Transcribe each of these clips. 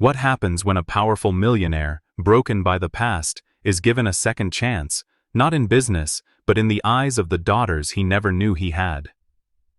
What happens when a powerful millionaire, broken by the past, is given a second chance, not in business, but in the eyes of the daughters he never knew he had?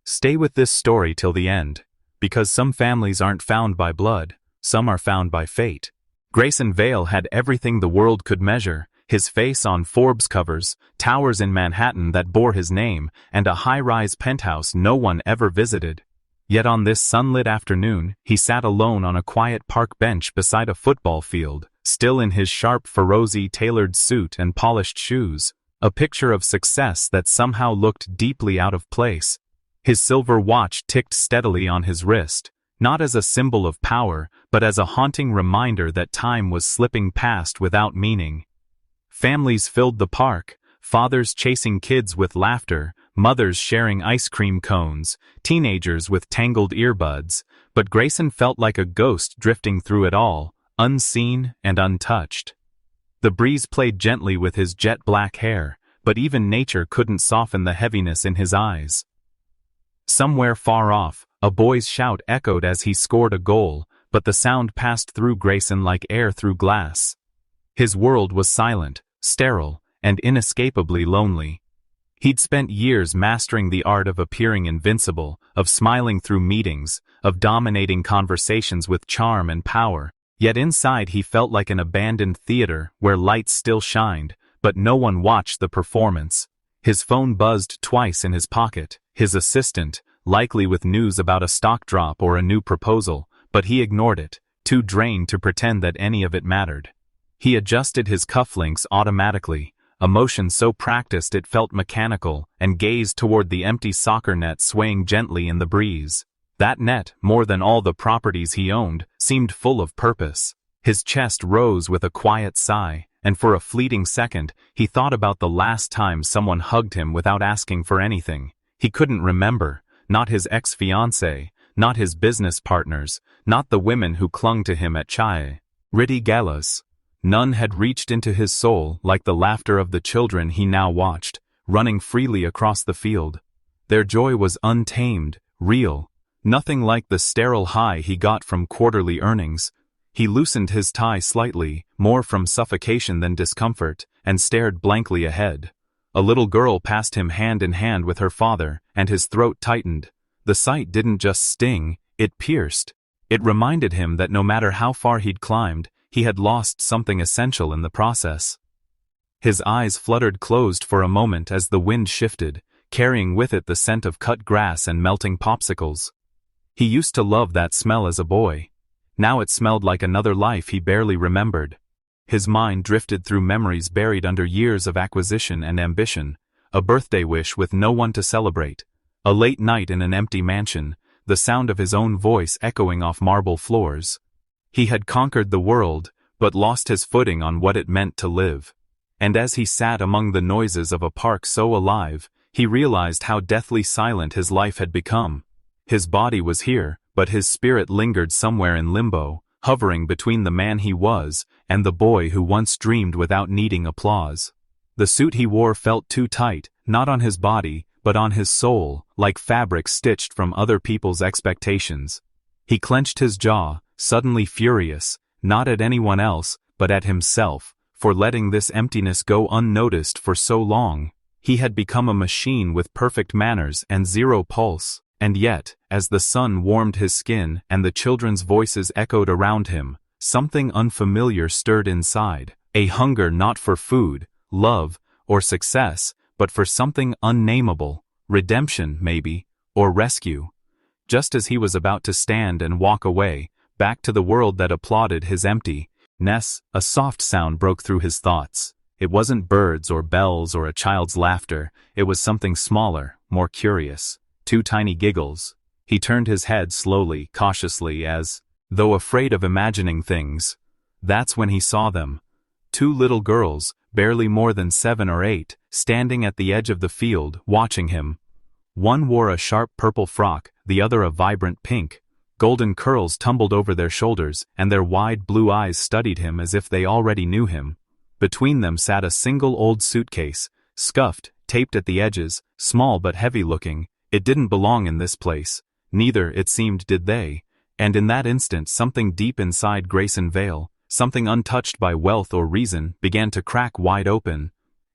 Stay with this story till the end, because some families aren't found by blood, some are found by fate. Grayson Vale had everything the world could measure: his face on Forbes covers, towers in Manhattan that bore his name, and a high-rise penthouse no one ever visited. Yet on this sunlit afternoon, he sat alone on a quiet park bench beside a football field, still in his sharp Ferozi-tailored suit and polished shoes, a picture of success that somehow looked deeply out of place. His silver watch ticked steadily on his wrist, not as a symbol of power, but as a haunting reminder that time was slipping past without meaning. Families filled the park, fathers chasing kids with laughter, mothers sharing ice cream cones, teenagers with tangled earbuds, but Grayson felt like a ghost drifting through it all, unseen and untouched. The breeze played gently with his jet-black hair, but even nature couldn't soften the heaviness in his eyes. Somewhere far off, a boy's shout echoed as he scored a goal, but the sound passed through Grayson like air through glass. His world was silent, sterile, and inescapably lonely. He'd spent years mastering the art of appearing invincible, of smiling through meetings, of dominating conversations with charm and power, yet inside he felt like an abandoned theater where lights still shined, but no one watched the performance. His phone buzzed twice in his pocket, his assistant, likely with news about a stock drop or a new proposal, but he ignored it, too drained to pretend that any of it mattered. He adjusted his cufflinks automatically, a motion so practiced it felt mechanical, and gazed toward the empty soccer net swaying gently in the breeze. That net, more than all the properties he owned, seemed full of purpose. His chest rose with a quiet sigh, and for a fleeting second, he thought about the last time someone hugged him without asking for anything. He couldn't remember, not his ex-fiancée, not his business partners, not the women who clung to him at chai ritty galas. None had reached into his soul like the laughter of the children he now watched, running freely across the field. Their joy was untamed, real, nothing like the sterile high he got from quarterly earnings. He loosened his tie slightly, more from suffocation than discomfort, and stared blankly ahead. A little girl passed him hand in hand with her father, and his throat tightened. The sight didn't just sting, it pierced. It reminded him that no matter how far he'd climbed, he had lost something essential in the process. His eyes fluttered closed for a moment as the wind shifted, carrying with it the scent of cut grass and melting popsicles. He used to love that smell as a boy. Now it smelled like another life he barely remembered. His mind drifted through memories buried under years of acquisition and ambition, a birthday wish with no one to celebrate, a late night in an empty mansion, the sound of his own voice echoing off marble floors. He had conquered the world, but lost his footing on what it meant to live. And as he sat among the noises of a park so alive, he realized how deathly silent his life had become. His body was here, but his spirit lingered somewhere in limbo, hovering between the man he was and the boy who once dreamed without needing applause. The suit he wore felt too tight, not on his body, but on his soul, like fabric stitched from other people's expectations. He clenched his jaw, suddenly furious, not at anyone else, but at himself, for letting this emptiness go unnoticed for so long. He had become a machine with perfect manners and zero pulse, and yet, as the sun warmed his skin and the children's voices echoed around him, something unfamiliar stirred inside, a hunger not for food, love, or success, but for something unnameable, redemption maybe, or rescue. Just as he was about to stand and walk away, back to the world that applauded his emptiness, a soft sound broke through his thoughts. It wasn't birds or bells or a child's laughter, it was something smaller, more curious. 2 tiny giggles. He turned his head slowly, cautiously, as though afraid of imagining things. That's when he saw them. 2 little girls, barely more than 7 or 8, standing at the edge of the field, watching him. One wore a sharp purple frock, the other a vibrant pink. Golden curls tumbled over their shoulders, and their wide blue eyes studied him as if they already knew him. Between them sat a single old suitcase, scuffed, taped at the edges, small but heavy-looking. It didn't belong in this place. Neither, it seemed, did they. And in that instant something deep inside Grayson Vale, something untouched by wealth or reason, began to crack wide open.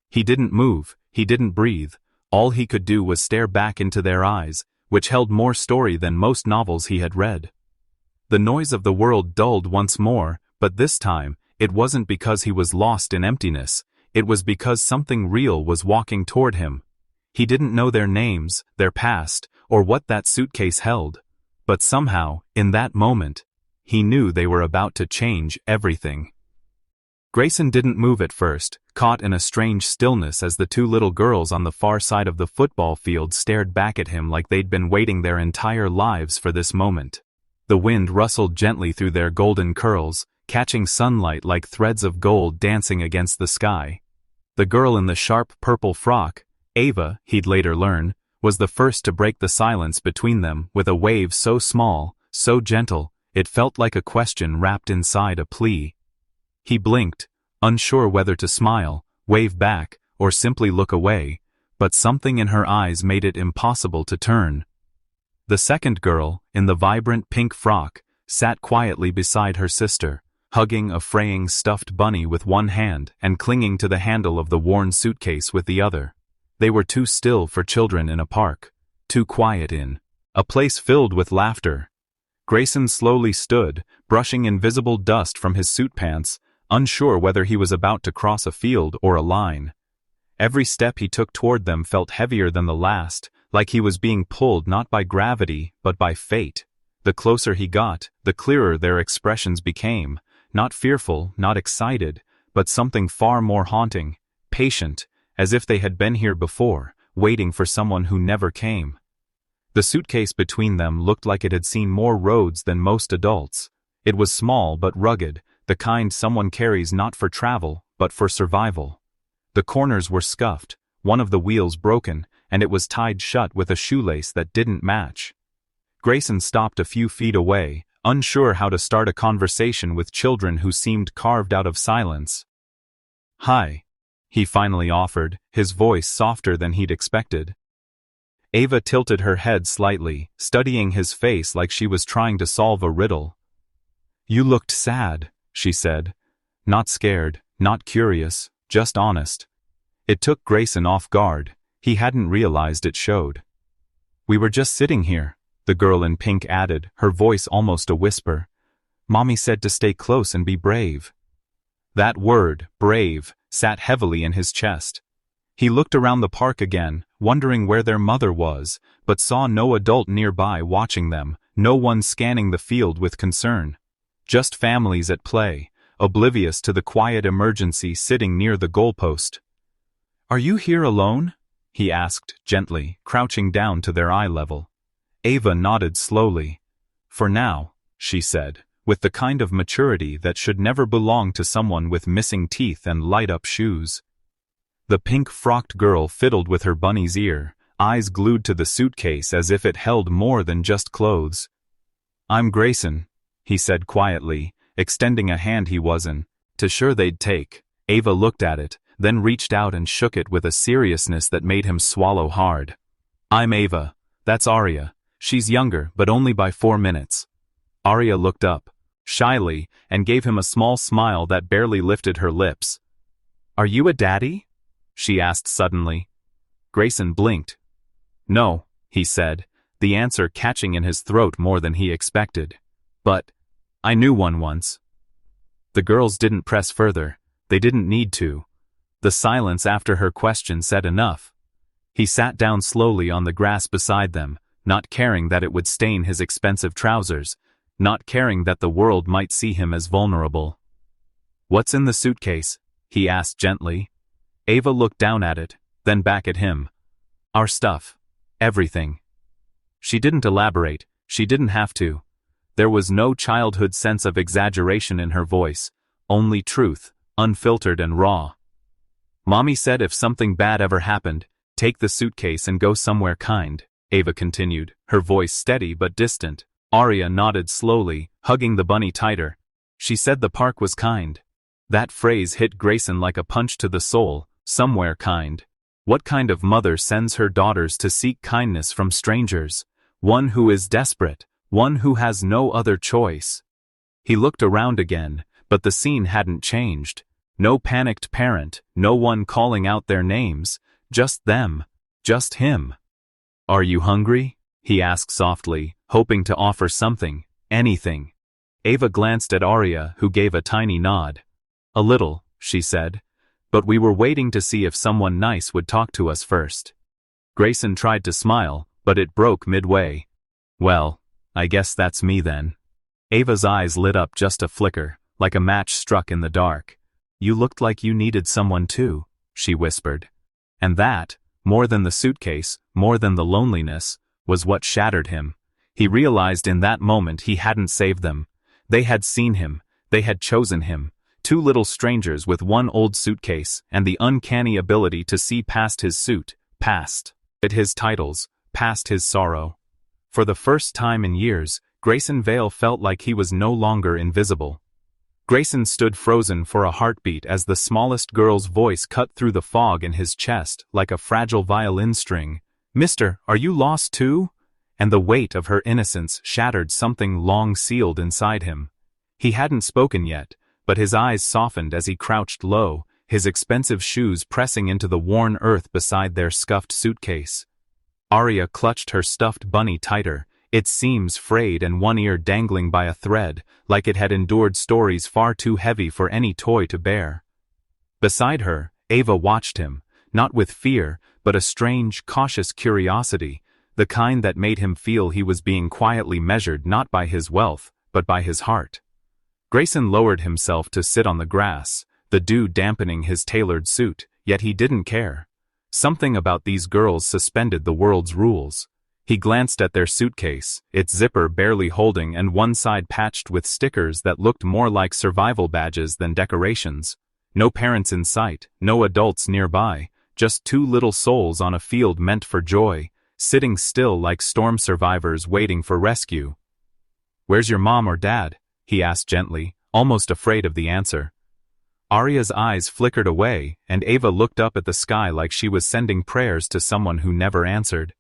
He didn't move, he didn't breathe. All he could do was stare back into their eyes, which held more story than most novels he had read. The noise of the world dulled once more, but this time, it wasn't because he was lost in emptiness, it was because something real was walking toward him. He didn't know their names, their past, or what that suitcase held. But somehow, in that moment, he knew they were about to change everything. Grayson didn't move at first, caught in a strange stillness as the two little girls on the far side of the football field stared back at him like they'd been waiting their entire lives for this moment. The wind rustled gently through their golden curls, catching sunlight like threads of gold dancing against the sky. The girl in the sharp purple frock, Ava, he'd later learn, was the first to break the silence between them with a wave so small, so gentle, it felt like a question wrapped inside a plea. He blinked, unsure whether to smile, wave back, or simply look away, but something in her eyes made it impossible to turn. The second girl, in the vibrant pink frock, sat quietly beside her sister, hugging a fraying stuffed bunny with one hand and clinging to the handle of the worn suitcase with the other. They were too still for children in a park, too quiet in a place filled with laughter. Grayson slowly stood, brushing invisible dust from his suit pants, unsure whether he was about to cross a field or a line. Every step he took toward them felt heavier than the last, like he was being pulled not by gravity but by fate. The closer he got, the clearer their expressions became, not fearful, not excited, but something far more haunting, patient, as if they had been here before, waiting for someone who never came. The suitcase between them looked like it had seen more roads than most adults. It was small but rugged, the kind someone carries not for travel, but for survival. The corners were scuffed, one of the wheels broken, and it was tied shut with a shoelace that didn't match. Grayson stopped a few feet away, unsure how to start a conversation with children who seemed carved out of silence. "Hi," he finally offered, his voice softer than he'd expected. Ava tilted her head slightly, studying his face like she was trying to solve a riddle. "You looked sad," she said. Not scared, not curious, just honest. It took Grayson off guard. He hadn't realized it showed. "We were just sitting here," the girl in pink added, her voice almost a whisper. "Mommy said to stay close and be brave." That word, brave, sat heavily in his chest. He looked around the park again, wondering where their mother was, but saw no adult nearby watching them, no one scanning the field with concern. Just families at play, oblivious to the quiet emergency sitting near the goalpost. "Are you here alone?" he asked, gently, crouching down to their eye level. Ava nodded slowly. "For now," she said, with the kind of maturity that should never belong to someone with missing teeth and light-up shoes. The pink-frocked girl fiddled with her bunny's ear, eyes glued to the suitcase as if it held more than just clothes. "I'm Grayson," he said quietly, extending a hand he wasn't too sure they'd take. Ava looked at it, then reached out and shook it with a seriousness that made him swallow hard. "I'm Ava. That's Aria. She's younger, but only by 4 minutes." Aria looked up, shyly, and gave him a small smile that barely lifted her lips. "Are you a daddy?" she asked suddenly. Grayson blinked. "No," he said, the answer catching in his throat more than he expected. "But I knew one once." The girls didn't press further. They didn't need to. The silence after her question said enough. He sat down slowly on the grass beside them, not caring that it would stain his expensive trousers, not caring that the world might see him as vulnerable. "What's in the suitcase?" he asked gently. Ava looked down at it, then back at him. "Our stuff. Everything." She didn't elaborate, she didn't have to. There was no childhood sense of exaggeration in her voice, only truth, unfiltered and raw. "Mommy said if something bad ever happened, take the suitcase and go somewhere kind," Ava continued, her voice steady but distant. Aria nodded slowly, hugging the bunny tighter. "She said the park was kind." That phrase hit Grayson like a punch to the soul, somewhere kind. What kind of mother sends her daughters to seek kindness from strangers? One who is desperate, one who has no other choice. He looked around again, but the scene hadn't changed. No panicked parent, no one calling out their names, just them, just him. "Are you hungry?" he asked softly, hoping to offer something, anything. Ava glanced at Arya, who gave a tiny nod. "A little," she said, "but we were waiting to see if someone nice would talk to us first." Grayson tried to smile, but it broke midway. "Well, I guess that's me then." Ava's eyes lit up just a flicker, like a match struck in the dark. "You looked like you needed someone too," she whispered. And that, more than the suitcase, more than the loneliness, was what shattered him. He realized in that moment he hadn't saved them. They had seen him, they had chosen him. Two little strangers with one old suitcase and the uncanny ability to see past his suit, past his titles, past his sorrow. For the first time in years, Grayson Vale felt like he was no longer invisible. Grayson stood frozen for a heartbeat as the smallest girl's voice cut through the fog in his chest like a fragile violin string. "Mister, are you lost too?" And the weight of her innocence shattered something long sealed inside him. He hadn't spoken yet, but his eyes softened as he crouched low, his expensive shoes pressing into the worn earth beside their scuffed suitcase. Arya clutched her stuffed bunny tighter, its seams frayed and one ear dangling by a thread, like it had endured stories far too heavy for any toy to bear. Beside her, Ava watched him, not with fear, but a strange, cautious curiosity, the kind that made him feel he was being quietly measured not by his wealth, but by his heart. Grayson lowered himself to sit on the grass, the dew dampening his tailored suit, yet he didn't care. Something about these girls suspended the world's rules. He glanced at their suitcase, its zipper barely holding and one side patched with stickers that looked more like survival badges than decorations. No parents in sight, no adults nearby, just two little souls on a field meant for joy, sitting still like storm survivors waiting for rescue. "Where's your mom or dad?" he asked gently, almost afraid of the answer. Arya's eyes flickered away, and Ava looked up at the sky like she was sending prayers to someone who never answered.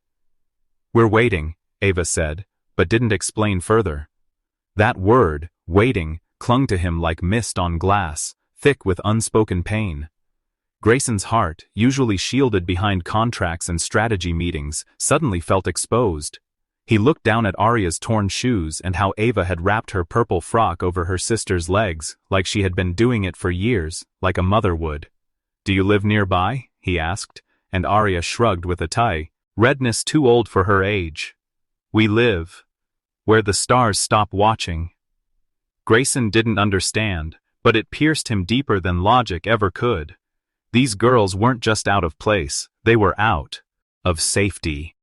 "We're waiting," Ava said, but didn't explain further. That word, waiting, clung to him like mist on glass, thick with unspoken pain. Grayson's heart, usually shielded behind contracts and strategy meetings, suddenly felt exposed. He looked down at Arya's torn shoes and how Ava had wrapped her purple frock over her sister's legs, like she had been doing it for years, like a mother would. "Do you live nearby?" he asked, and Arya shrugged with a tie. Redness too old for her age. "We live where the stars stop watching." Grayson didn't understand, but it pierced him deeper than logic ever could. These girls weren't just out of place, they were out of safety,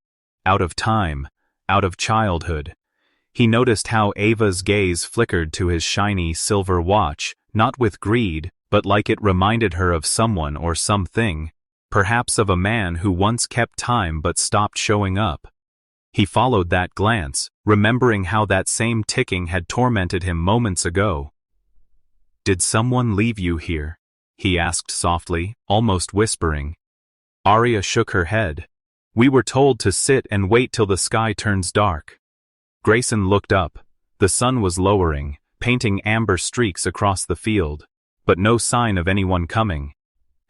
out of time, out of childhood. He noticed how Ava's gaze flickered to his shiny silver watch, not with greed, but like it reminded her of someone or something. Perhaps of a man who once kept time but stopped showing up. He followed that glance, remembering how that same ticking had tormented him moments ago. "Did someone leave you here?" he asked softly, almost whispering. Arya shook her head. "We were told to sit and wait till the sky turns dark." Grayson looked up. The sun was lowering, painting amber streaks across the field, but no sign of anyone coming.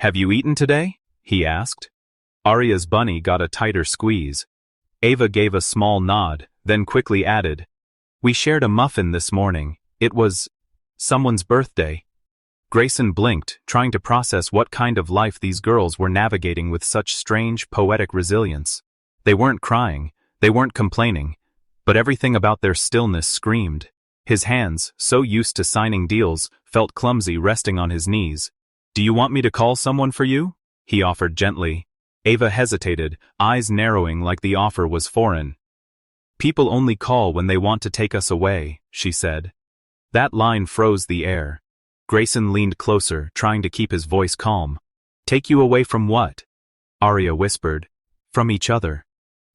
"Have you eaten today?" he asked. Arya's bunny got a tighter squeeze. Ava gave a small nod, then quickly added, "We shared a muffin this morning. It was someone's birthday." Grayson blinked, trying to process what kind of life these girls were navigating with such strange, poetic resilience. They weren't crying, they weren't complaining, but everything about their stillness screamed. His hands, so used to signing deals, felt clumsy resting on his knees. "Do you want me to call someone for you?" he offered gently. Ava hesitated, eyes narrowing like the offer was foreign. "People only call when they want to take us away," she said. That line froze the air. Grayson leaned closer, trying to keep his voice calm. "Take you away from what?" Arya whispered. "From each other."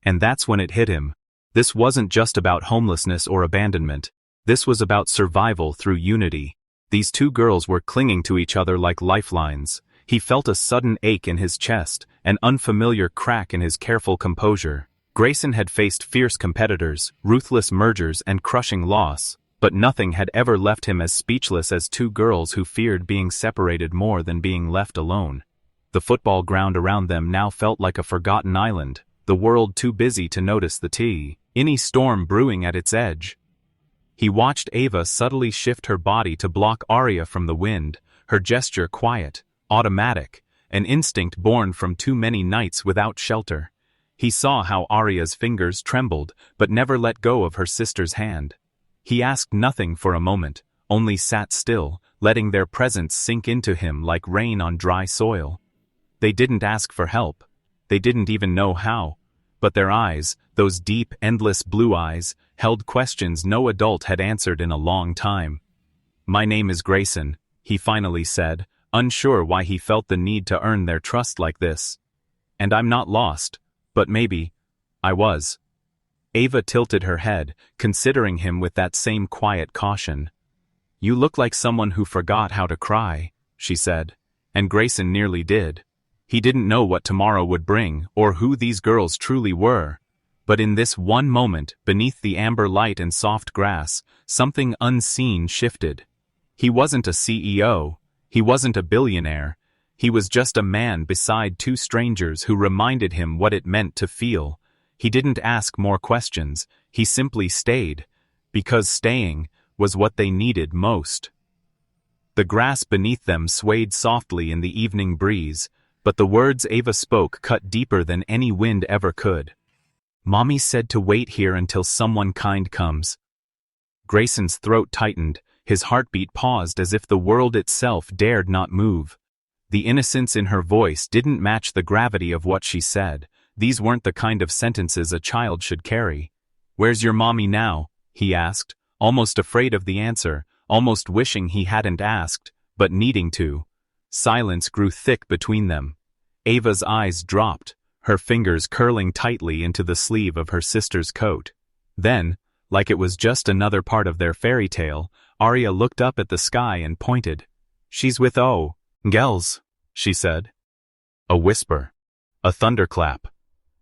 And that's when it hit him. This wasn't just about homelessness or abandonment. This was about survival through unity. These two girls were clinging to each other like lifelines. He felt a sudden ache in his chest, an unfamiliar crack in his careful composure. Grayson had faced fierce competitors, ruthless mergers and crushing loss, but nothing had ever left him as speechless as two girls who feared being separated more than being left alone. The football ground around them now felt like a forgotten island, the world too busy to notice the tiny storm brewing at its edge. He watched Ava subtly shift her body to block Arya from the wind, her gesture quiet, automatic, an instinct born from too many nights without shelter. He saw how Arya's fingers trembled, but never let go of her sister's hand. He asked nothing for a moment, only sat still, letting their presence sink into him like rain on dry soil. They didn't ask for help. They didn't even know how. But their eyes, those deep, endless blue eyes, held questions no adult had answered in a long time. "My name is Grayson," he finally said, unsure why he felt the need to earn their trust like this. "And I'm not lost, but maybe I was." Ava tilted her head, considering him with that same quiet caution. "You look like someone who forgot how to cry," she said, and Grayson nearly did. He didn't know what tomorrow would bring, or who these girls truly were. But in this one moment, beneath the amber light and soft grass, something unseen shifted. He wasn't a CEO. He wasn't a billionaire. He was just a man beside two strangers who reminded him what it meant to feel. He didn't ask more questions. He simply stayed, because staying was what they needed most. The grass beneath them swayed softly in the evening breeze, but the words Ava spoke cut deeper than any wind ever could. "Mommy said to wait here until someone kind comes." Grayson's throat tightened, his heartbeat paused as if the world itself dared not move. The innocence in her voice didn't match the gravity of what she said. These weren't the kind of sentences a child should carry. "Where's your mommy now?" he asked, almost afraid of the answer, almost wishing he hadn't asked, but needing to. Silence grew thick between them. Ava's eyes dropped, her fingers curling tightly into the sleeve of her sister's coat. Then, like it was just another part of their fairy tale, Arya looked up at the sky and pointed. "She's with Gels," she said. A whisper. A thunderclap.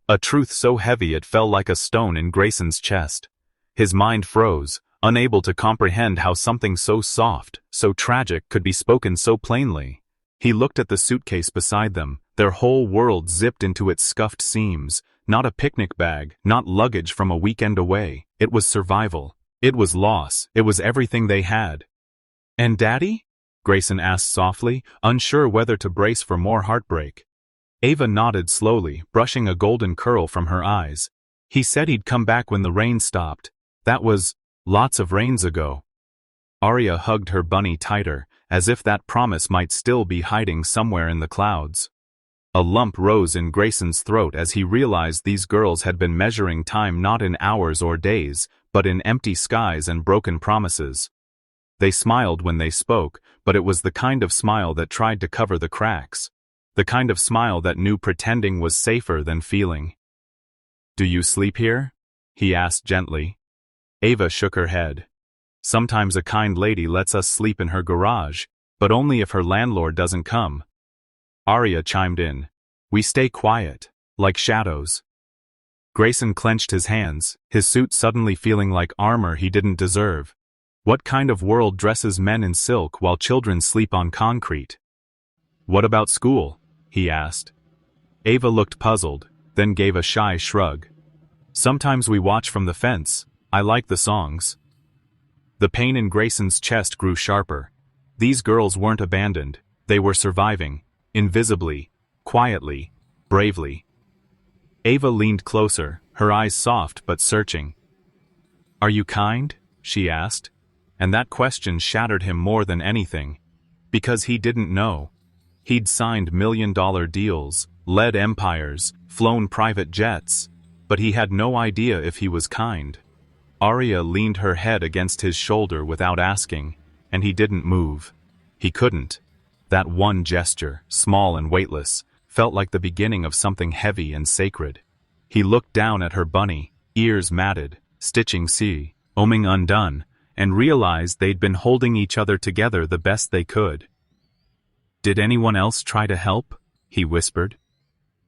A truth so heavy it fell like a stone in Grayson's chest. His mind froze, unable to comprehend how something so soft, so tragic could be spoken so plainly. He looked at the suitcase beside them, their whole world zipped into its scuffed seams. Not a picnic bag, not luggage from a weekend away. It was survival. It was loss. It was everything they had. "And Daddy?" Grayson asked softly, unsure whether to brace for more heartbreak. Ava nodded slowly, brushing a golden curl from her eyes. "He said he'd come back when the rain stopped. That was lots of rains ago." Arya hugged her bunny tighter, as if that promise might still be hiding somewhere in the clouds. A lump rose in Grayson's throat as he realized these girls had been measuring time not in hours or days, but in empty skies and broken promises. They smiled when they spoke, but it was the kind of smile that tried to cover the cracks. The kind of smile that knew pretending was safer than feeling. "Do you sleep here?" he asked gently. Ava shook her head. "Sometimes a kind lady lets us sleep in her garage, but only if her landlord doesn't come." Arya chimed in. "We stay quiet, like shadows." Grayson clenched his hands, his suit suddenly feeling like armor he didn't deserve. What kind of world dresses men in silk while children sleep on concrete? "What about school?" he asked. Ava looked puzzled, then gave a shy shrug. "Sometimes we watch from the fence. I like the songs." The pain in Grayson's chest grew sharper. These girls weren't abandoned. They were surviving. Invisibly, quietly, bravely. Ava leaned closer, her eyes soft but searching. "Are you kind?" she asked. And that question shattered him more than anything. Because he didn't know. He'd signed million-dollar deals, led empires, flown private jets, but he had no idea if he was kind. Arya leaned her head against his shoulder without asking, and he didn't move. He couldn't. That one gesture, small and weightless, felt like the beginning of something heavy and sacred. He looked down at her bunny, ears matted, stitching oming undone, and realized they'd been holding each other together the best they could. "Did anyone else try to help?" he whispered.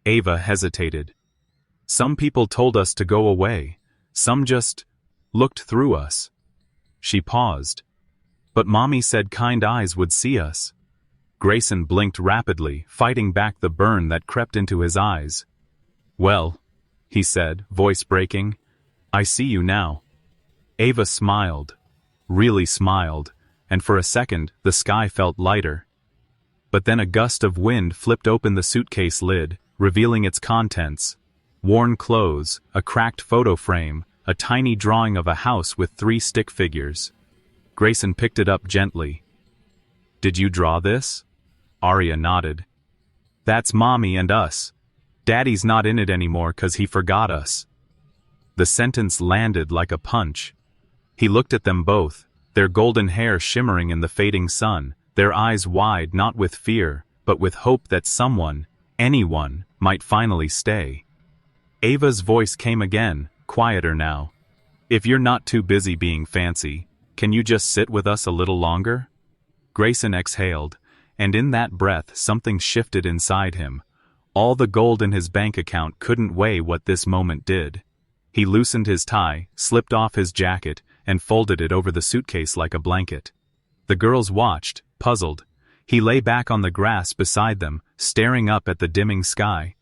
Ava hesitated. Some people told us to go away. Some just looked through us." She paused. "But Mommy said kind eyes would see us." Grayson blinked rapidly, fighting back the burn that crept into his eyes. "Well," he said, voice breaking, "I see you now." Ava smiled. Really smiled, and for a second the sky felt lighter. But then a gust of wind flipped open the suitcase lid, revealing its contents. Worn clothes, a cracked photo frame, a tiny drawing of a house with 3 stick figures. Grayson picked it up gently. "Did you draw this?" Arya nodded. "That's Mommy and us. Daddy's not in it anymore 'cause he forgot us." The sentence landed like a punch. He looked at them both, their golden hair shimmering in the fading sun, their eyes wide not with fear, but with hope that someone, anyone, might finally stay. Ava's voice came again, quieter now. "If you're not too busy being fancy, can you just sit with us a little longer?" Grayson exhaled, and in that breath something shifted inside him. All the gold in his bank account couldn't weigh what this moment did. He loosened his tie, slipped off his jacket, and folded it over the suitcase like a blanket. The girls watched, puzzled. He lay back on the grass beside them, staring up at the dimming sky.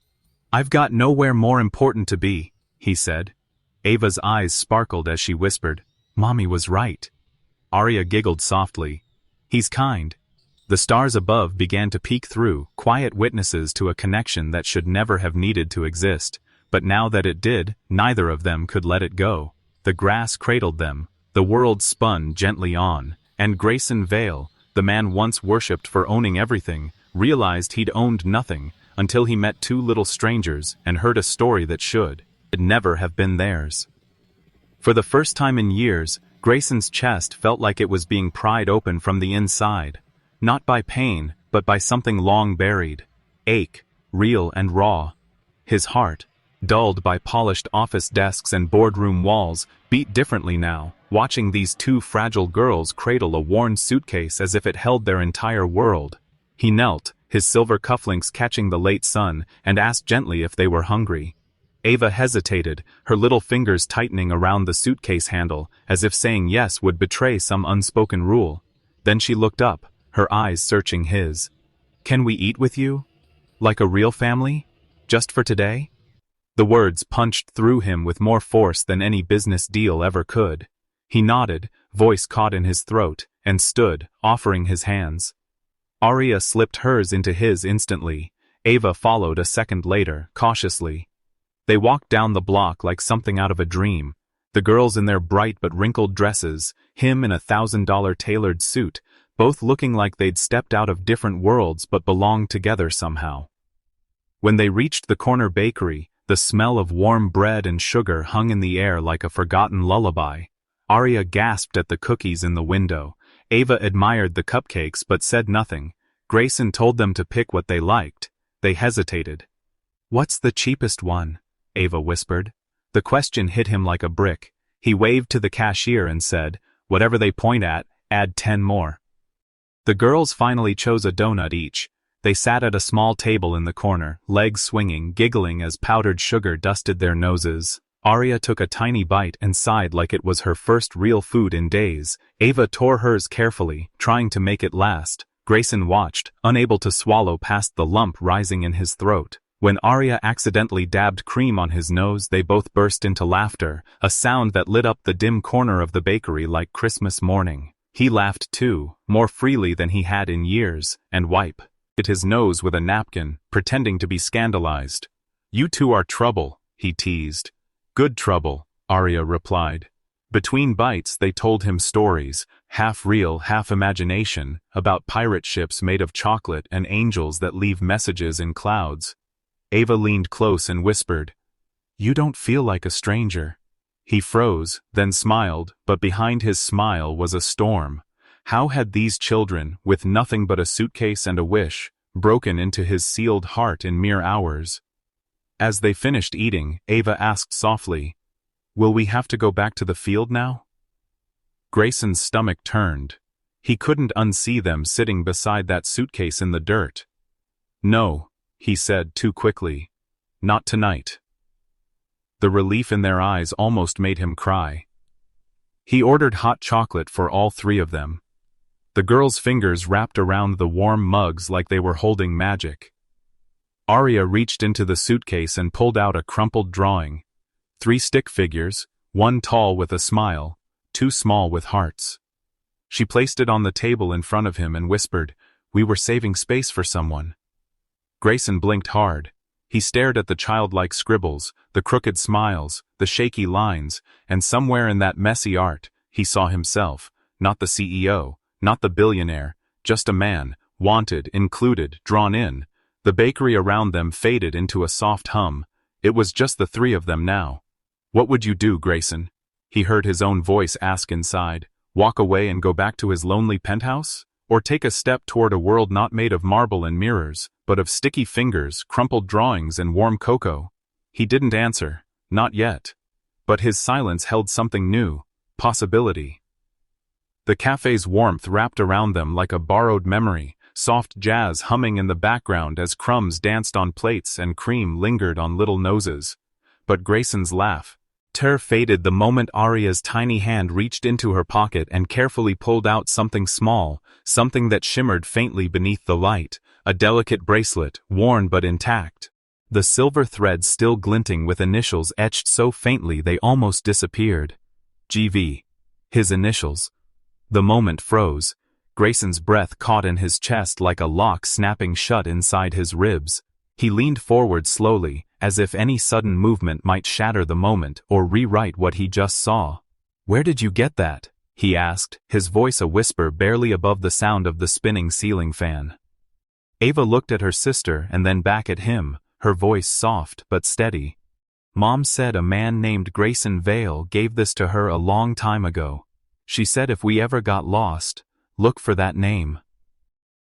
"I've got nowhere more important to be," he said. Ava's eyes sparkled as she whispered, "Mommy was right." Arya giggled softly. "He's kind." The stars above began to peek through, quiet witnesses to a connection that should never have needed to exist, but now that it did, neither of them could let it go. The grass cradled them, the world spun gently on, and Grayson Vale, the man once worshipped for owning everything, realized he'd owned nothing, until he met 2 little strangers and heard a story that should never have been theirs. For the first time in years, Grayson's chest felt like it was being pried open from the inside. Not by pain, but by something long buried. Ache, real and raw. His heart, dulled by polished office desks and boardroom walls, beat differently now, watching these 2 fragile girls cradle a worn suitcase as if it held their entire world. He knelt, his silver cufflinks catching the late sun, and asked gently if they were hungry. Ava hesitated, her little fingers tightening around the suitcase handle, as if saying yes would betray some unspoken rule. Then she looked up, her eyes searching his. "Can we eat with you? Like a real family? Just for today?" The words punched through him with more force than any business deal ever could. He nodded, voice caught in his throat, and stood, offering his hands. Arya slipped hers into his instantly. Ava followed a second later, cautiously. They walked down the block like something out of a dream. The girls in their bright but wrinkled dresses, him in a $1,000 tailored suit, both looking like they'd stepped out of different worlds but belonged together somehow. When they reached the corner bakery, the smell of warm bread and sugar hung in the air like a forgotten lullaby. Arya gasped at the cookies in the window. Ava admired the cupcakes but said nothing. Grayson told them to pick what they liked. They hesitated. "What's the cheapest one?" Ava whispered. The question hit him like a brick. He waved to the cashier and said, "Whatever they point at, add 10 more." The girls finally chose a donut each. They sat at a small table in the corner, legs swinging, giggling as powdered sugar dusted their noses. Arya took a tiny bite and sighed like it was her first real food in days. Ava tore hers carefully, trying to make it last. Grayson watched, unable to swallow past the lump rising in his throat. When Arya accidentally dabbed cream on his nose, they both burst into laughter, a sound that lit up the dim corner of the bakery like Christmas morning. He laughed too, more freely than he had in years, and wiped his nose with a napkin, pretending to be scandalized. "You two are trouble," he teased. "Good trouble," Arya replied. Between bites they told him stories, half real, half imagination, about pirate ships made of chocolate and angels that leave messages in clouds. Ava leaned close and whispered, "You don't feel like a stranger." He froze, then smiled, but behind his smile was a storm. How had these children, with nothing but a suitcase and a wish, broken into his sealed heart in mere hours? As they finished eating, Ava asked softly, "Will we have to go back to the field now?" Grayson's stomach turned. He couldn't unsee them sitting beside that suitcase in the dirt. "No," he said too quickly. "Not tonight." The relief in their eyes almost made him cry. He ordered hot chocolate for all three of them. The girls' fingers wrapped around the warm mugs like they were holding magic. Arya reached into the suitcase and pulled out a crumpled drawing. 3 stick figures, 1 tall with a smile, 2 small with hearts. She placed it on the table in front of him and whispered, "We were saving space for someone." Grayson blinked hard. He stared at the childlike scribbles, the crooked smiles, the shaky lines, and somewhere in that messy art, he saw himself, not the CEO, not the billionaire, just a man, wanted, included, drawn in. The bakery around them faded into a soft hum. It was just the 3 of them now. "What would you do, Grayson?" He heard his own voice ask inside. Walk away and go back to his lonely penthouse? Or take a step toward a world not made of marble and mirrors, but of sticky fingers, crumpled drawings, and warm cocoa? He didn't answer, not yet. But his silence held something new, possibility. The cafe's warmth wrapped around them like a borrowed memory, soft jazz humming in the background as crumbs danced on plates and cream lingered on little noses. But Grayson's laugh, faded the moment Arya's tiny hand reached into her pocket and carefully pulled out something small, something that shimmered faintly beneath the light, a delicate bracelet, worn but intact. The silver threads still glinting with initials etched so faintly they almost disappeared. GV. His initials. The moment froze. Grayson's breath caught in his chest like a lock snapping shut inside his ribs. He leaned forward slowly, as if any sudden movement might shatter the moment or rewrite what he just saw. "Where did you get that?" he asked, his voice a whisper barely above the sound of the spinning ceiling fan. Ava looked at her sister and then back at him, her voice soft but steady. "Mom said a man named Grayson Vale gave this to her a long time ago. She said if we ever got lost, look for that name."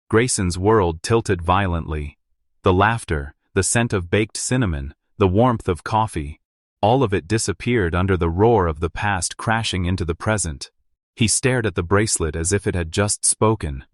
Grayson's world tilted violently. The laughter, the scent of baked cinnamon, the warmth of coffee, all of it disappeared under the roar of the past crashing into the present. He stared at the bracelet as if it had just spoken.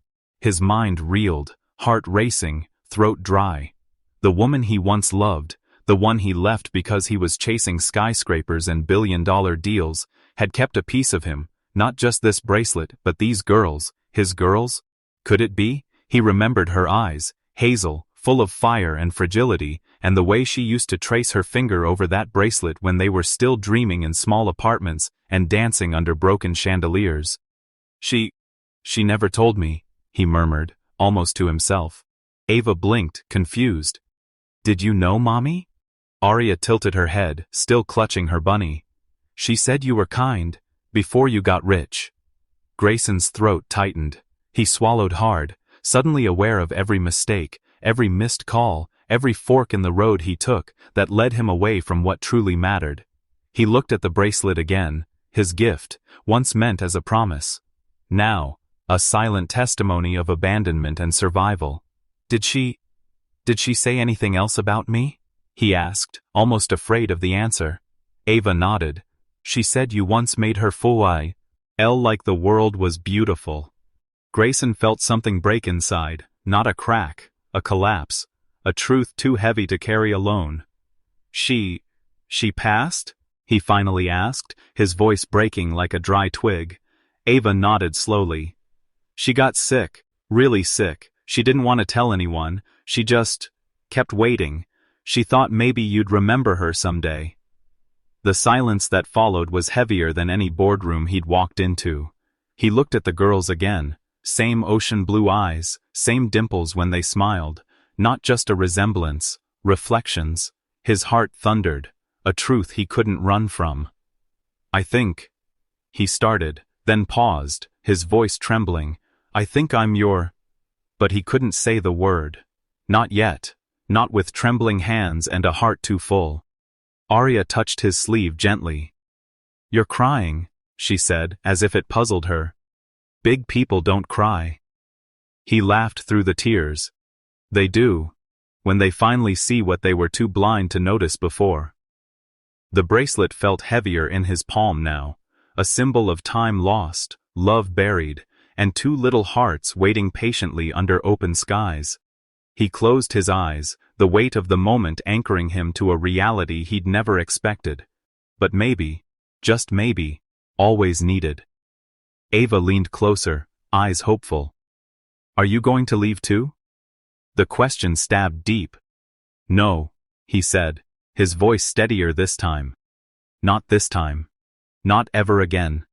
His mind reeled, heart racing, throat dry. The woman he once loved, the one he left because he was chasing skyscrapers and billion-dollar deals, had kept a piece of him, not just this bracelet but these girls, his girls? Could it be? He remembered her eyes, hazel, full of fire and fragility, and the way she used to trace her finger over that bracelet when they were still dreaming in small apartments and dancing under broken chandeliers. She never told me," he murmured, almost to himself. Ava blinked, confused. "Did you know, Mommy?" Arya tilted her head, still clutching her bunny. "She said you were kind, before you got rich." Grayson's throat tightened. He swallowed hard, suddenly aware of every mistake, every missed call, every fork in the road he took that led him away from what truly mattered. He looked at the bracelet again, his gift, once meant as a promise. Now, a silent testimony of abandonment and survival. Did she say anything else about me?" he asked, almost afraid of the answer. Ava nodded. "She said you once made her like the world was beautiful." Grayson felt something break inside, not a crack, a collapse, a truth too heavy to carry alone. She passed?" he finally asked, his voice breaking like a dry twig. Ava nodded slowly. "She got sick, really sick. She didn't want to tell anyone, she just kept waiting. She thought maybe you'd remember her someday." The silence that followed was heavier than any boardroom he'd walked into. He looked at the girls again. Same ocean blue eyes, same dimples when they smiled, not just a resemblance, reflections. His heart thundered, a truth he couldn't run from. "I think," he started, then paused, his voice trembling. "I think I'm your—" But he couldn't say the word. Not yet, not with trembling hands and a heart too full. Arya touched his sleeve gently. "You're crying," she said, as if it puzzled her. "Big people don't cry." He laughed through the tears. "They do, when they finally see what they were too blind to notice before." The bracelet felt heavier in his palm now, a symbol of time lost, love buried, and 2 little hearts waiting patiently under open skies. He closed his eyes, the weight of the moment anchoring him to a reality he'd never expected. but maybe, just maybe, always needed. Ava leaned closer, eyes hopeful. Are you going to leave too? The question stabbed deep. No, he said, his voice steadier this time. Not this time. Not ever again.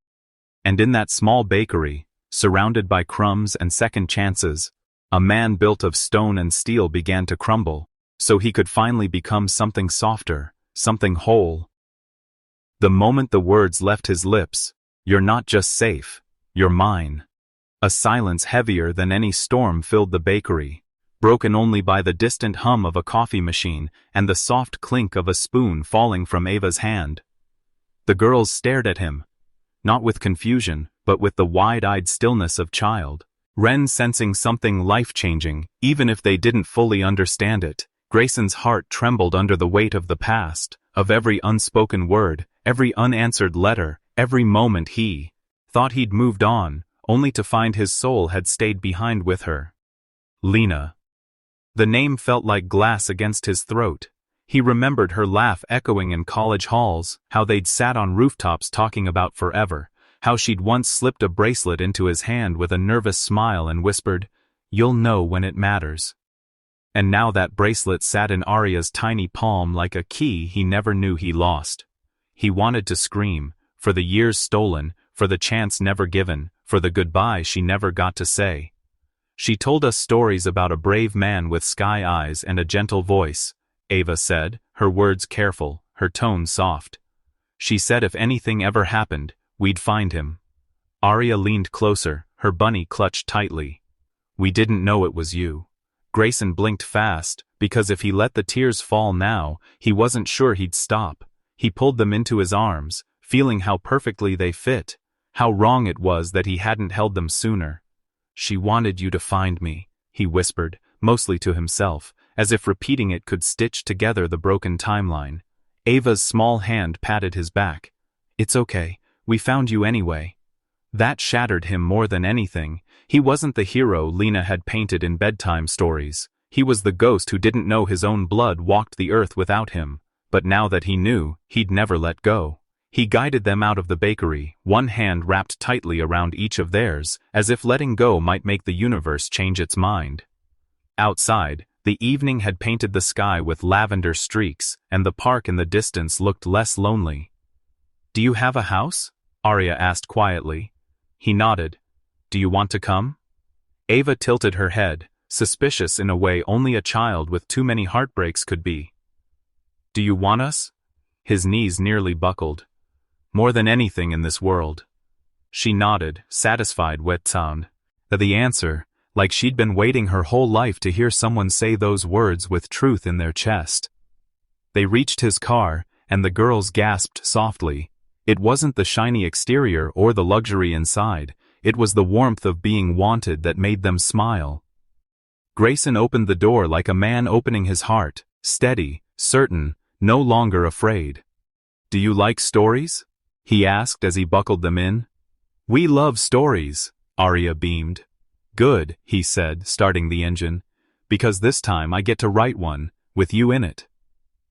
And in that small bakery, surrounded by crumbs and second chances, a man built of stone and steel began to crumble, so he could finally become something softer, something whole. The moment the words left his lips, "You're not just safe, you're mine," a silence heavier than any storm filled the bakery, broken only by the distant hum of a coffee machine and the soft clink of a spoon falling from Ava's hand. The girls stared at him, not with confusion, but with the wide-eyed stillness of child. Ren sensing something life-changing, even if they didn't fully understand it. Grayson's heart trembled under the weight of the past, of every unspoken word, every unanswered letter, every moment he thought he'd moved on, only to find his soul had stayed behind with her. Lena. The name felt like glass against his throat. He remembered her laugh echoing in college halls, how they'd sat on rooftops talking about forever, how she'd once slipped a bracelet into his hand with a nervous smile and whispered, "You'll know when it matters." And now that bracelet sat in Arya's tiny palm like a key he never knew he lost. He wanted to scream, for the years stolen, for the chance never given, for the goodbye she never got to say. She told us stories about a brave man with sky eyes and a gentle voice, Ava said, her words careful, her tone soft. She said if anything ever happened, we'd find him. Arya leaned closer, her bunny clutched tightly. We didn't know it was you. Grayson blinked fast, because if he let the tears fall now, he wasn't sure he'd stop. He pulled them into his arms, feeling how perfectly they fit, how wrong it was that he hadn't held them sooner. She wanted you to find me, he whispered, mostly to himself, as if repeating it could stitch together the broken timeline. Ava's small hand patted his back. It's okay, we found you anyway. That shattered him more than anything. He wasn't the hero Lena had painted in bedtime stories. He was the ghost who didn't know his own blood walked the earth without him. But now that he knew, he'd never let go. He guided them out of the bakery, one hand wrapped tightly around each of theirs, as if letting go might make the universe change its mind. Outside, the evening had painted the sky with lavender streaks, and the park in the distance looked less lonely. Do you have a house? Arya asked quietly. He nodded. Do you want to come? Ava tilted her head, suspicious in a way only a child with too many heartbreaks could be. Do you want us? His knees nearly buckled. More than anything in this world. She nodded, satisfied with sound. The answer, like she'd been waiting her whole life to hear someone say those words with truth in their chest. They reached his car, and the girls gasped softly. It wasn't the shiny exterior or the luxury inside, it was the warmth of being wanted that made them smile. Grayson opened the door like a man opening his heart, steady, certain, no longer afraid. Do you like stories? He asked as he buckled them in. We love stories, Arya beamed. Good, he said, starting the engine. Because this time I get to write one, with you in it.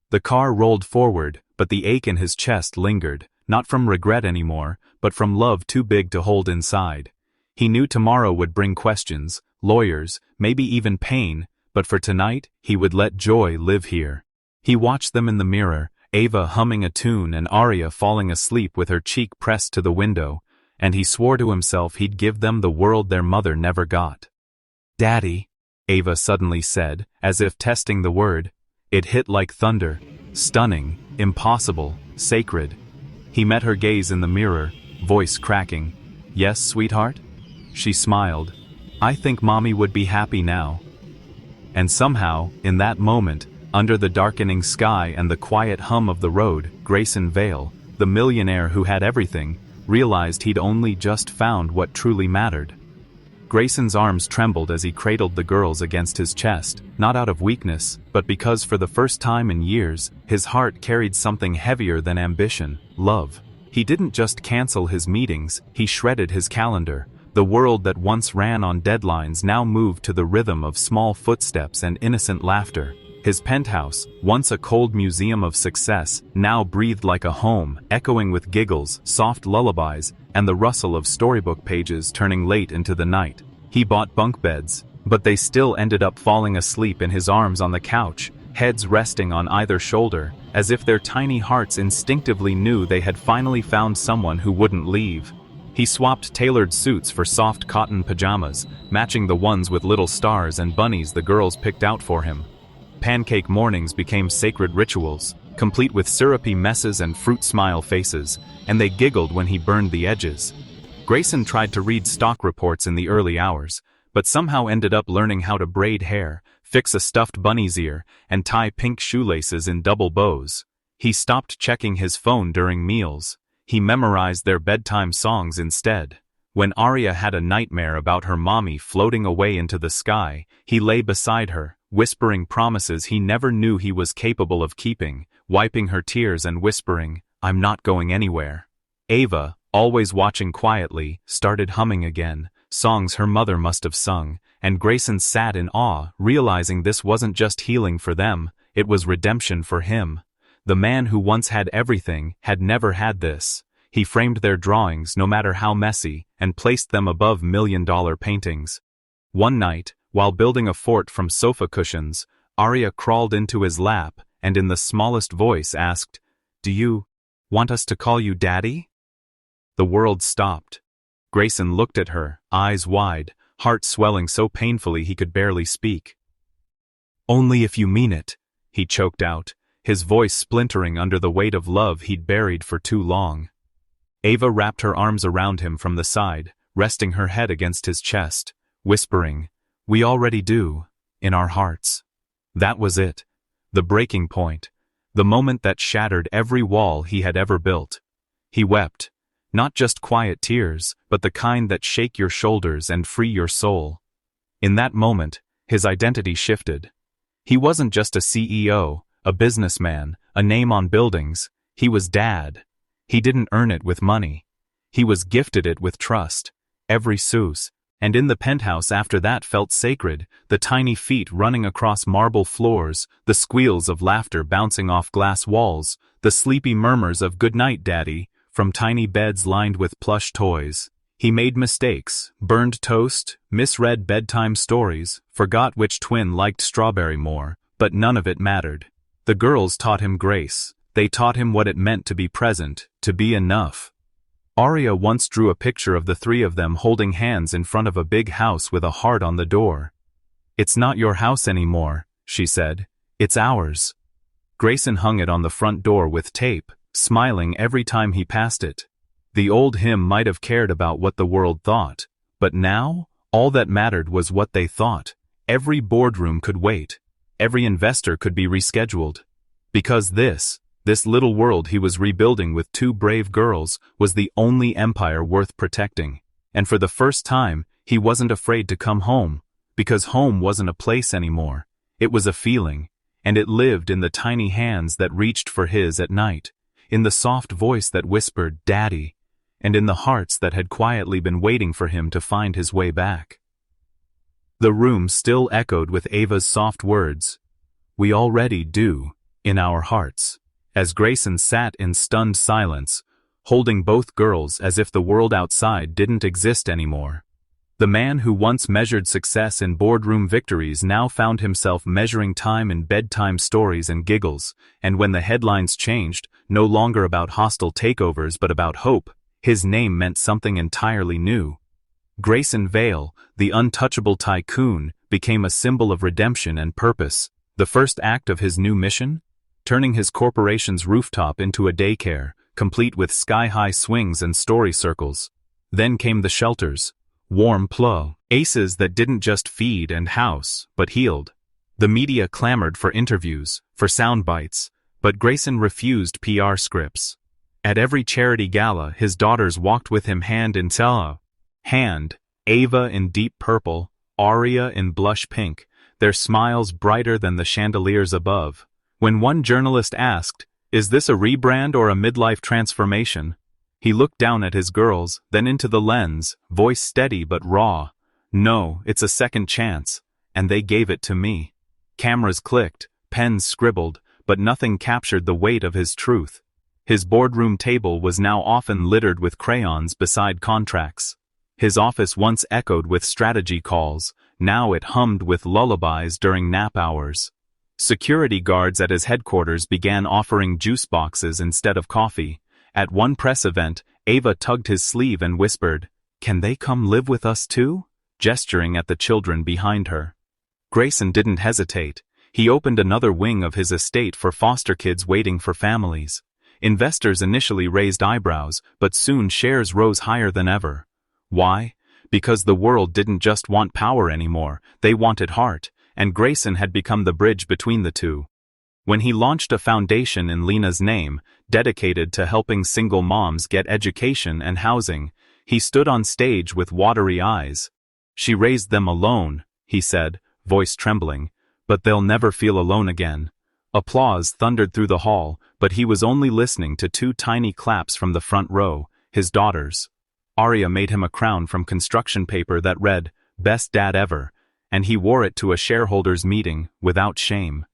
The car rolled forward, but the ache in his chest lingered, not from regret anymore, but from love too big to hold inside. He knew tomorrow would bring questions, lawyers, maybe even pain, but for tonight, he would let joy live here. He watched them in the mirror, Ava humming a tune and Arya falling asleep with her cheek pressed to the window, and he swore to himself he'd give them the world their mother never got. Daddy, Ava suddenly said, as if testing the word. It hit like thunder, stunning, impossible, sacred. He met her gaze in the mirror, voice cracking. Yes, sweetheart? She smiled. I think Mommy would be happy now. And somehow, in that moment, under the darkening sky and the quiet hum of the road, Grayson Vale, the millionaire who had everything, realized he'd only just found what truly mattered. Grayson's arms trembled as he cradled the girls against his chest, not out of weakness, but because for the first time in years, his heart carried something heavier than ambition, love. He didn't just cancel his meetings, he shredded his calendar. The world that once ran on deadlines now moved to the rhythm of small footsteps and innocent laughter. His penthouse, once a cold museum of success, now breathed like a home, echoing with giggles, soft lullabies, and the rustle of storybook pages turning late into the night. He bought bunk beds, but they still ended up falling asleep in his arms on the couch, heads resting on either shoulder, as if their tiny hearts instinctively knew they had finally found someone who wouldn't leave. He swapped tailored suits for soft cotton pajamas, matching the ones with little stars and bunnies the girls picked out for him. Pancake mornings became sacred rituals, complete with syrupy messes and fruit smile faces, and they giggled when he burned the edges. Grayson tried to read stock reports in the early hours, but somehow ended up learning how to braid hair, fix a stuffed bunny's ear, and tie pink shoelaces in double bows. He stopped checking his phone during meals. He memorized their bedtime songs instead. When Arya had a nightmare about her mommy floating away into the sky, he lay beside her, whispering promises he never knew he was capable of keeping, wiping her tears and whispering, "I'm not going anywhere." Ava, always watching quietly, started humming again, songs her mother must have sung, and Grayson sat in awe, realizing this wasn't just healing for them, it was redemption for him. The man who once had everything had never had this. He framed their drawings, no matter how messy, and placed them above million-dollar paintings. One night, while building a fort from sofa cushions, Arya crawled into his lap and in the smallest voice asked, "Do you want us to call you Daddy?" The world stopped. Grayson looked at her, eyes wide, heart swelling so painfully he could barely speak. "Only if you mean it," he choked out, his voice splintering under the weight of love he'd buried for too long. Ava wrapped her arms around him from the side, resting her head against his chest, whispering, "We already do, in our hearts." That was it. The breaking point. The moment that shattered every wall he had ever built. He wept. Not just quiet tears, but the kind that shake your shoulders and free your soul. In that moment, his identity shifted. He wasn't just a CEO, a businessman, a name on buildings. He was Dad. He didn't earn it with money. He was gifted it with trust. Every sous. And in the penthouse after that felt sacred, the tiny feet running across marble floors, the squeals of laughter bouncing off glass walls, the sleepy murmurs of "Good night, Daddy," from tiny beds lined with plush toys. He made mistakes, burned toast, misread bedtime stories, forgot which twin liked strawberry more, but none of it mattered. The girls taught him grace. They taught him what it meant to be present, to be enough. Arya once drew a picture of the three of them holding hands in front of a big house with a heart on the door. "It's not your house anymore," she said. "It's ours." Grayson hung it on the front door with tape, smiling every time he passed it. The old him might have cared about what the world thought, but now, all that mattered was what they thought. Every boardroom could wait. Every investor could be rescheduled. Because this little world he was rebuilding with two brave girls was the only empire worth protecting. And for the first time, he wasn't afraid to come home, because home wasn't a place anymore. It was a feeling, and it lived in the tiny hands that reached for his at night, in the soft voice that whispered, "Daddy," and in the hearts that had quietly been waiting for him to find his way back. The room still echoed with Ava's soft words, "We already do, in our hearts," as Grayson sat in stunned silence, holding both girls as if the world outside didn't exist anymore. The man who once measured success in boardroom victories now found himself measuring time in bedtime stories and giggles, and when the headlines changed, no longer about hostile takeovers but about hope, his name meant something entirely new. Grayson Vale, the untouchable tycoon, became a symbol of redemption and purpose. The first act of his new mission? Turning his corporation's rooftop into a daycare, complete with sky-high swings and story circles. Then came the shelters. Warm aces that didn't just feed and house, but healed. The media clamored for interviews, for sound bites, but Grayson refused PR scripts. At every charity gala, his daughters walked with him hand in hand, Ava in deep purple, Arya in blush pink, their smiles brighter than the chandeliers above. When one journalist asked, "Is this a rebrand or a midlife transformation?" he looked down at his girls, then into the lens, voice steady but raw. "No, it's a second chance, and they gave it to me." Cameras clicked, Pens scribbled, but nothing captured the weight of his truth. His boardroom table was now often littered with crayons beside contracts. His office once echoed with strategy calls, now it hummed with lullabies during nap hours. Security guards at his headquarters began offering juice boxes instead of coffee. At one press event, Ava tugged his sleeve and whispered, "Can they come live with us too?" gesturing at the children behind her. Grayson didn't hesitate. He opened another wing of his estate for foster kids waiting for families. Investors initially raised eyebrows, but soon shares rose higher than ever. Why? Because the world didn't just want power anymore, they wanted heart, and Grayson had become the bridge between the two. When he launched a foundation in Lena's name, dedicated to helping single moms get education and housing, he stood on stage with watery eyes. "She raised them alone," he said, voice trembling, "but they'll never feel alone again." Applause thundered through the hall, but he was only listening to two tiny claps from the front row, his daughters. Aria made him a crown from construction paper that read, "Best Dad Ever," and he wore it to a shareholders' meeting, without shame.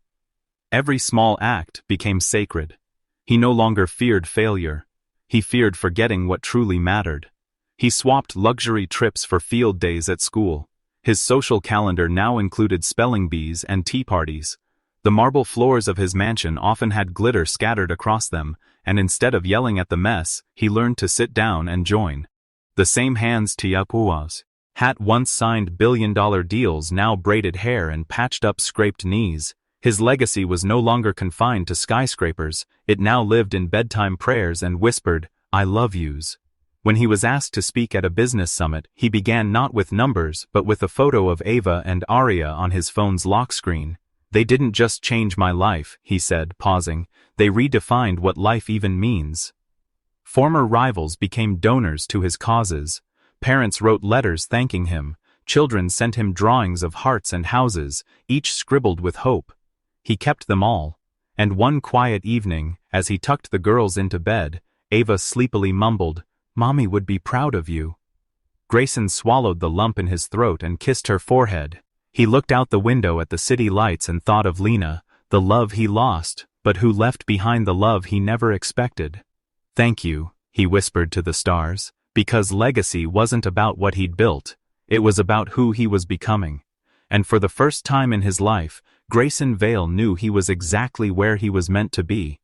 Every small act became sacred. He no longer feared failure. He feared forgetting what truly mattered. He swapped luxury trips for field days at school. His social calendar now included spelling bees and tea parties. The marble floors of his mansion often had glitter scattered across them, and instead of yelling at the mess, he learned to sit down and join. The same hands Tiapua's hat once signed billion-dollar deals now braided hair and patched up scraped knees. His legacy was no longer confined to skyscrapers, it now lived in bedtime prayers and whispered, "I love yous." When he was asked to speak at a business summit, he began not with numbers but with a photo of Ava and Aria on his phone's lock screen. "They didn't just change my life," he said, pausing, "they redefined what life even means." Former rivals became donors to his causes. Parents wrote letters thanking him. Children sent him drawings of hearts and houses, each scribbled with hope. He kept them all. And one quiet evening, as he tucked the girls into bed, Ava sleepily mumbled, "Mommy would be proud of you." Grayson swallowed the lump in his throat and kissed her forehead. He looked out the window at the city lights and thought of Lena, the love he lost, but who left behind the love he never expected. "Thank you," he whispered to the stars, because legacy wasn't about what he'd built, it was about who he was becoming. And for the first time in his life, Grayson Vale knew he was exactly where he was meant to be,